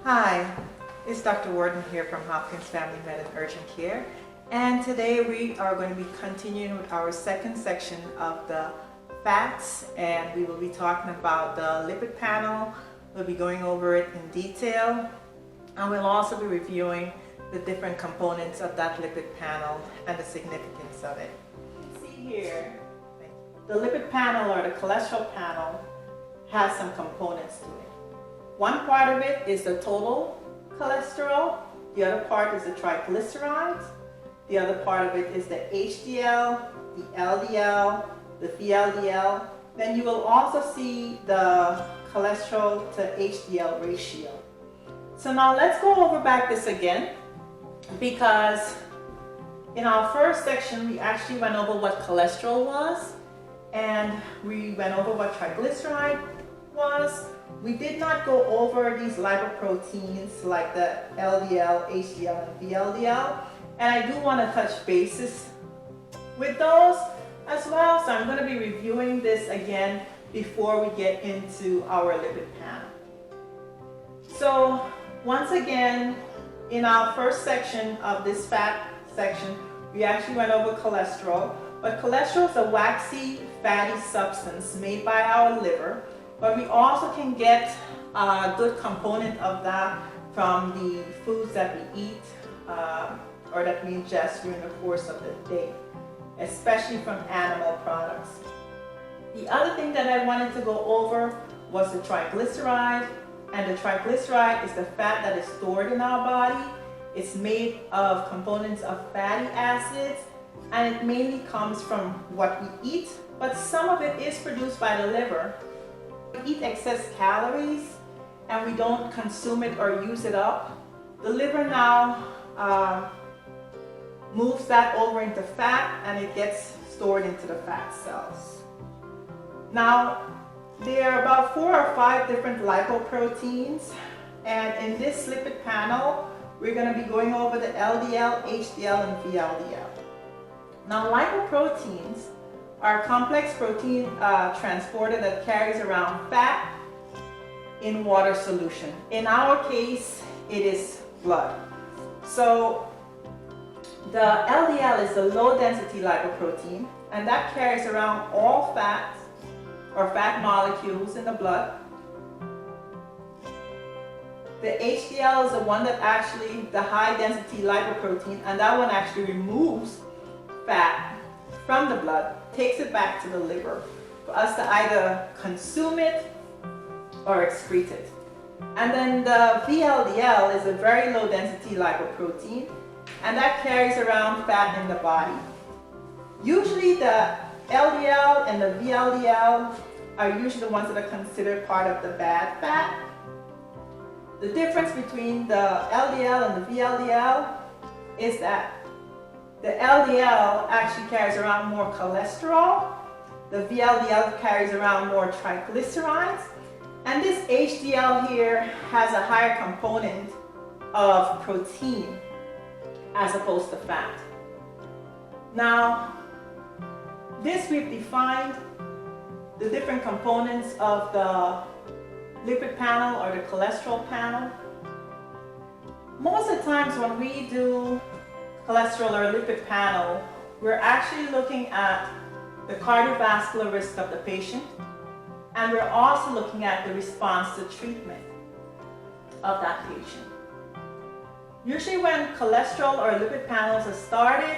Hi, it's Dr. Warden here from Hopkins Family Med and Urgent Care, and today we are going to be continuing with our second section of the fats, and we will be talking about the lipid panel. We'll be going over it in detail, and we'll also be reviewing the different components of that lipid panel and the significance of it. You can see here, the lipid panel or the cholesterol panel has some components to it. One part of it is the total cholesterol, the other part is the triglycerides, the other part of it is the HDL, the LDL, the VLDL. Then you will also see the cholesterol to HDL ratio. So now let's go over back this again, because in our first section we actually went over what cholesterol was, and we went over what triglyceride was. We did not go over these lipoproteins like the LDL, HDL, and VLDL, and I do want to touch bases with those as well, so I'm going to be reviewing this again before we get into our lipid panel. So once again, in our first section of this fat section, we actually went over cholesterol, but cholesterol is a waxy fatty substance made by our liver. But we also can get a good component of that from the foods that we eat or that we ingest during the course of the day, especially from animal products. The other thing that I wanted to go over was the triglyceride, and the triglyceride is the fat that is stored in our body. It's made of components of fatty acids, and it mainly comes from what we eat, but some of it is produced by the liver. We eat excess calories and we don't consume it or use it up. The liver now moves that over into fat, and it gets stored into the fat cells. Now, there are about 4 or 5 different lipoproteins, and in this lipid panel we're going to be going over the LDL, HDL, and VLDL. Now, lipoproteins are a complex protein transporter that carries around fat in water solution. In our case, it is blood. So the LDL is a low density lipoprotein, and that carries around all fats or fat molecules in the blood. The HDL is the one that actually, the high density lipoprotein, and that one actually removes fat from the blood, takes it back to the liver for us to either consume it or excrete it. And then the VLDL is a very low density lipoprotein, and that carries around fat in the body. Usually the LDL and the VLDL are usually the ones that are considered part of the bad fat. The difference between the LDL and the VLDL is that the LDL actually carries around more cholesterol, the VLDL carries around more triglycerides, and this HDL here has a higher component of protein as opposed to fat. Now, this we've defined the different components of the lipid panel or the cholesterol panel. Most of the times when we do cholesterol or lipid panel, we're actually looking at the cardiovascular risk of the patient, and we're also looking at the response to treatment of that patient. Usually when cholesterol or lipid panels are started,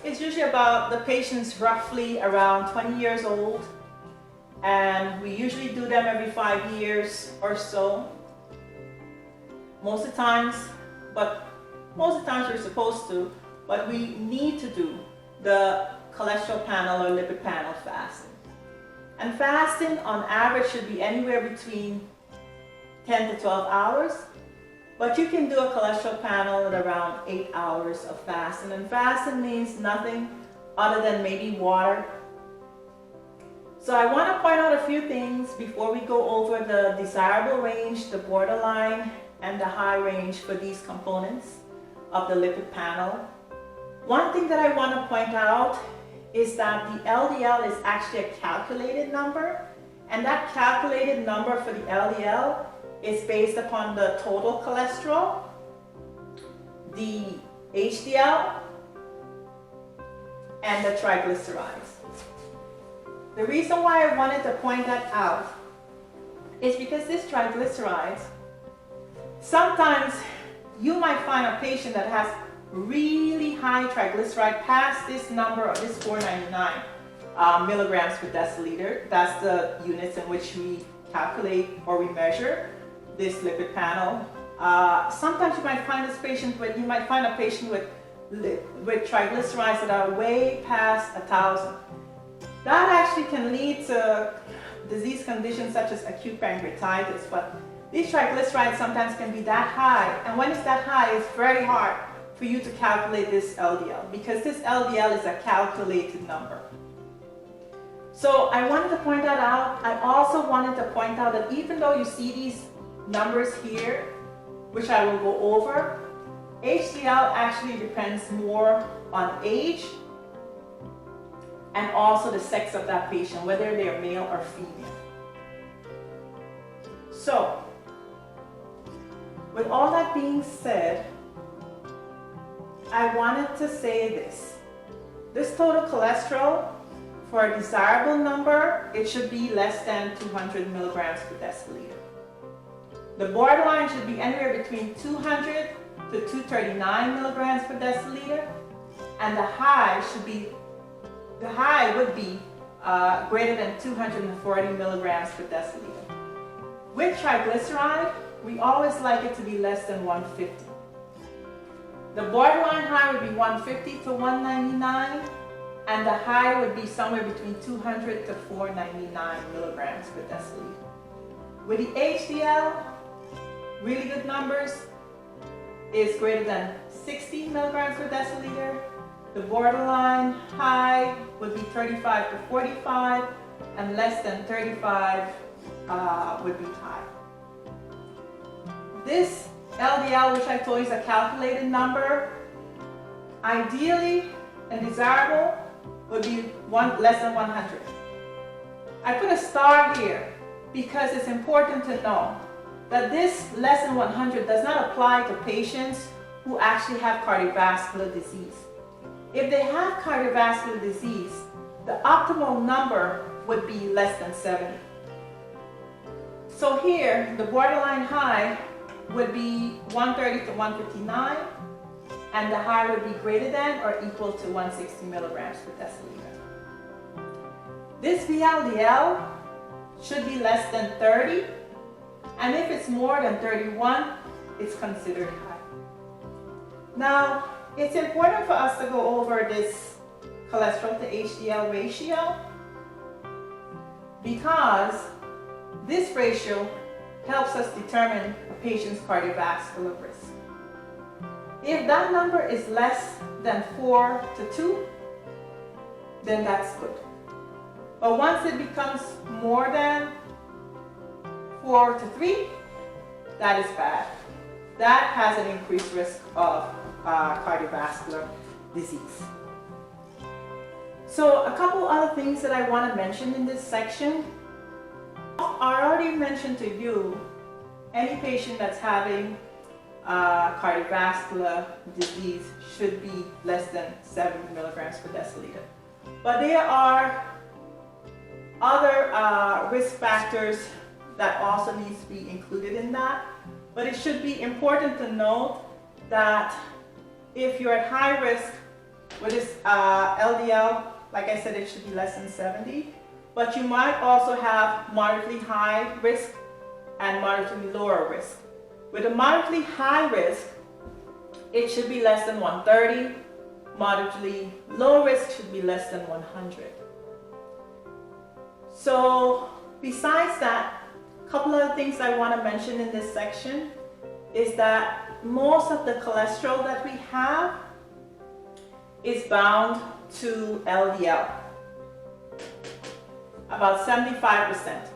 it's usually about the patient's roughly around 20 years old, and we usually do them every 5 years or so. Most of the times we're supposed to, but we need to do the cholesterol panel or lipid panel fasting. And fasting on average should be anywhere between 10 to 12 hours, but you can do a cholesterol panel at around 8 hours of fasting. And fasting means nothing other than maybe water. So I want to point out a few things before we go over the desirable range, the borderline, and the high range for these components of the lipid panel. One thing that I want to point out is that the LDL is actually a calculated number, and that calculated number for the LDL is based upon the total cholesterol, the HDL, and the triglycerides. The reason why I wanted to point that out is because this triglycerides, sometimes you might find a patient that has really high triglyceride past this number of this 499 milligrams per deciliter. That's the units in which we calculate or we measure this lipid panel. Sometimes you might find this patient, but you might find a patient with triglycerides that are way past 1,000. That actually can lead to disease conditions such as acute pancreatitis, but these triglycerides sometimes can be that high, and when it's that high, it's very hard for you to calculate this LDL, because this LDL is a calculated number. So I wanted to point that out. I also wanted to point out that even though you see these numbers here, which I will go over, HDL actually depends more on age and also the sex of that patient, whether they are male or female. So, with all that being said, I wanted to say this. This total cholesterol, for a desirable number, it should be less than 200 milligrams per deciliter. The borderline should be anywhere between 200 to 239 milligrams per deciliter, and the high would be greater than 240 milligrams per deciliter. With triglyceride, we always like it to be less than 150. The borderline high would be 150 to 199, and the high would be somewhere between 200 to 499 milligrams per deciliter. With the HDL, really good numbers is greater than 60 milligrams per deciliter. The borderline high would be 35 to 45, and less than 35 would be high. This LDL, which I told you is a calculated number, ideally and desirable would be less than 100. I put a star here because it's important to know that this less than 100 does not apply to patients who actually have cardiovascular disease. If they have cardiovascular disease, the optimal number would be less than 70. So here, the borderline high would be 130 to 159, and the high would be greater than or equal to 160 milligrams per deciliter. This VLDL should be less than 30, and if it's more than 31, it's considered high. Now, it's important for us to go over this cholesterol to HDL ratio because this ratio helps us determine a patient's cardiovascular risk. If that number is less than 4 to 2, then that's good. But once it becomes more than 4 to 3, that is bad. That has an increased risk of cardiovascular disease. So a couple other things that I want to mention in this section. I already mentioned to you any patient that's having cardiovascular disease should be less than 70 milligrams per deciliter. But there are other risk factors that also needs to be included in that. But it should be important to note that if you're at high risk with this LDL, like I said, it should be less than 70. But you might also have moderately high risk and moderately lower risk. With a moderately high risk, it should be less than 130. Moderately low risk should be less than 100. So besides that, a couple of things I want to mention in this section is that most of the cholesterol that we have is bound to LDL, about 75%.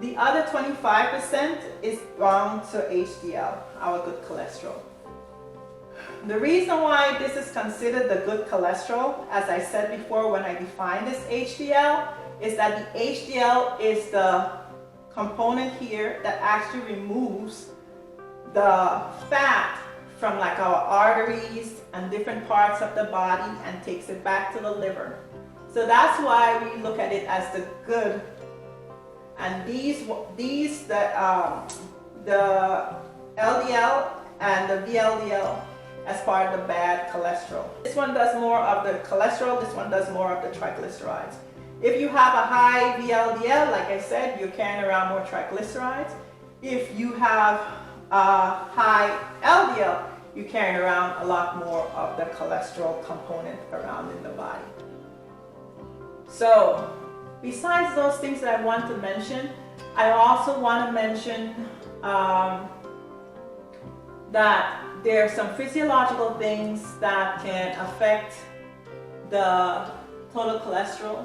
The other 25% is bound to HDL, our good cholesterol. The reason why this is considered the good cholesterol, as I said before when I defined this HDL, is that the HDL is the component here that actually removes the fat from like our arteries and different parts of the body and takes it back to the liver. So that's why we look at it as the good. And the LDL and the VLDL as part of the bad cholesterol. This one does more of the cholesterol, this one does more of the triglycerides. If you have a high VLDL, like I said, you're carrying around more triglycerides. If you have a high LDL, you're carrying around a lot more of the cholesterol component around in the body. So, besides those things that I want to mention, I also want to mention that there are some physiological things that can affect the total cholesterol.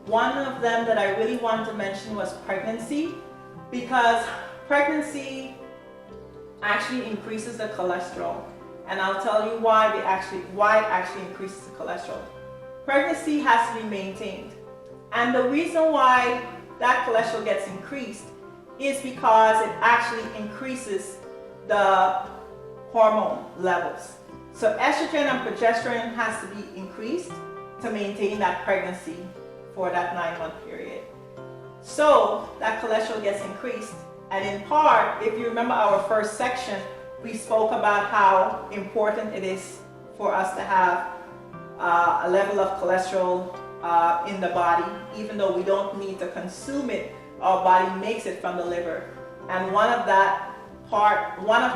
One of them that I really wanted to mention was pregnancy, because pregnancy actually increases the cholesterol, and I'll tell you why it actually increases the cholesterol. Pregnancy has to be maintained, and the reason why that cholesterol gets increased is because it actually increases the hormone levels. So estrogen and progesterone has to be increased to maintain that pregnancy for that 9-month period. So that cholesterol gets increased, and in part, if you remember our first section, we spoke about how important it is for us to have a level of cholesterol in the body. Even though we don't need to consume it, our body makes it from the liver. And one of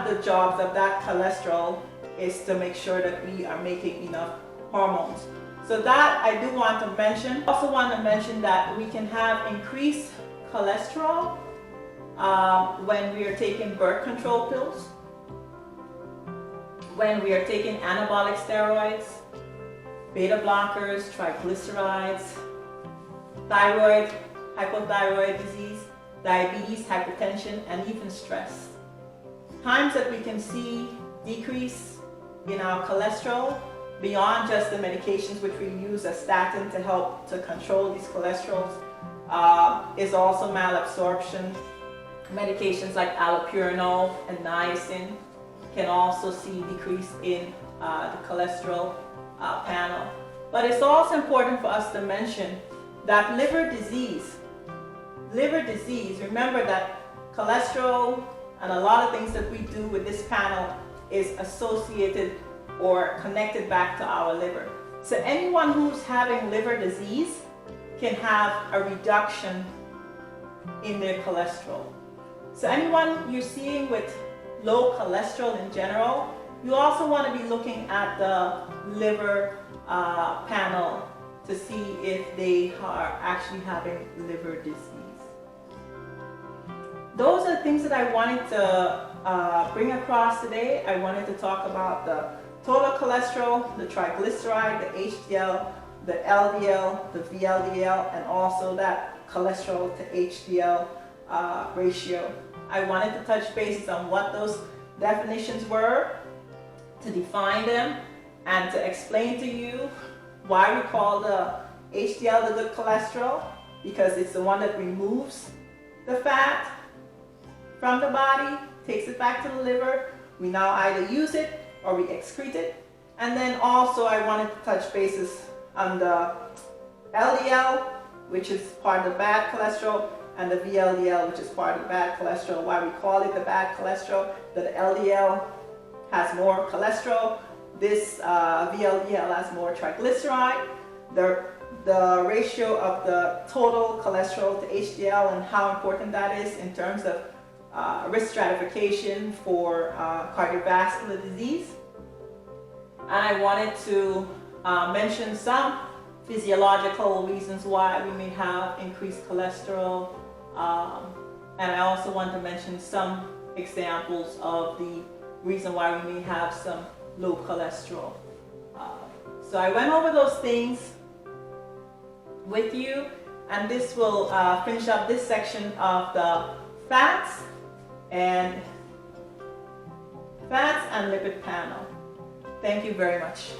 the jobs of that cholesterol is to make sure that we are making enough hormones. So that I do want to mention. Also want to mention that we can have increased cholesterol when we are taking birth control pills, when we are taking anabolic steroids, beta blockers, triglycerides, thyroid, hypothyroid disease, diabetes, hypertension, and even stress. Times that we can see decrease in our cholesterol beyond just the medications which we use as statin to help to control these cholesterols is also malabsorption. Medications like allopurinol and niacin can also see decrease in the cholesterol panel. But it's also important for us to mention that liver disease, remember that cholesterol and a lot of things that we do with this panel is associated or connected back to our liver. So anyone who's having liver disease can have a reduction in their cholesterol. So anyone you're seeing with low cholesterol in general, you also want to be looking at the liver panel to see if they are actually having liver disease. Those are the things that I wanted to bring across today. I wanted to talk about the total cholesterol, the triglyceride, the HDL, the LDL, the VLDL, and also that cholesterol to HDL ratio. I wanted to touch bases on what those definitions were, to define them, and to explain to you why we call the HDL the good cholesterol, because it's the one that removes the fat from the body, takes it back to the liver. We now either use it or we excrete it. And then also I wanted to touch bases on the LDL, which is part of the bad cholesterol, and the VLDL, which is part of the bad cholesterol. Why we call it the bad cholesterol, that the LDL has more cholesterol, this VLDL has more triglyceride, the ratio of the total cholesterol to HDL and how important that is in terms of risk stratification for cardiovascular disease. And I wanted to mention some physiological reasons why we may have increased cholesterol, and I also want to mention some examples of the reason why we may have some low cholesterol. So I went over those things with you, and this will finish up this section of the fats and lipid panel. Thank you very much.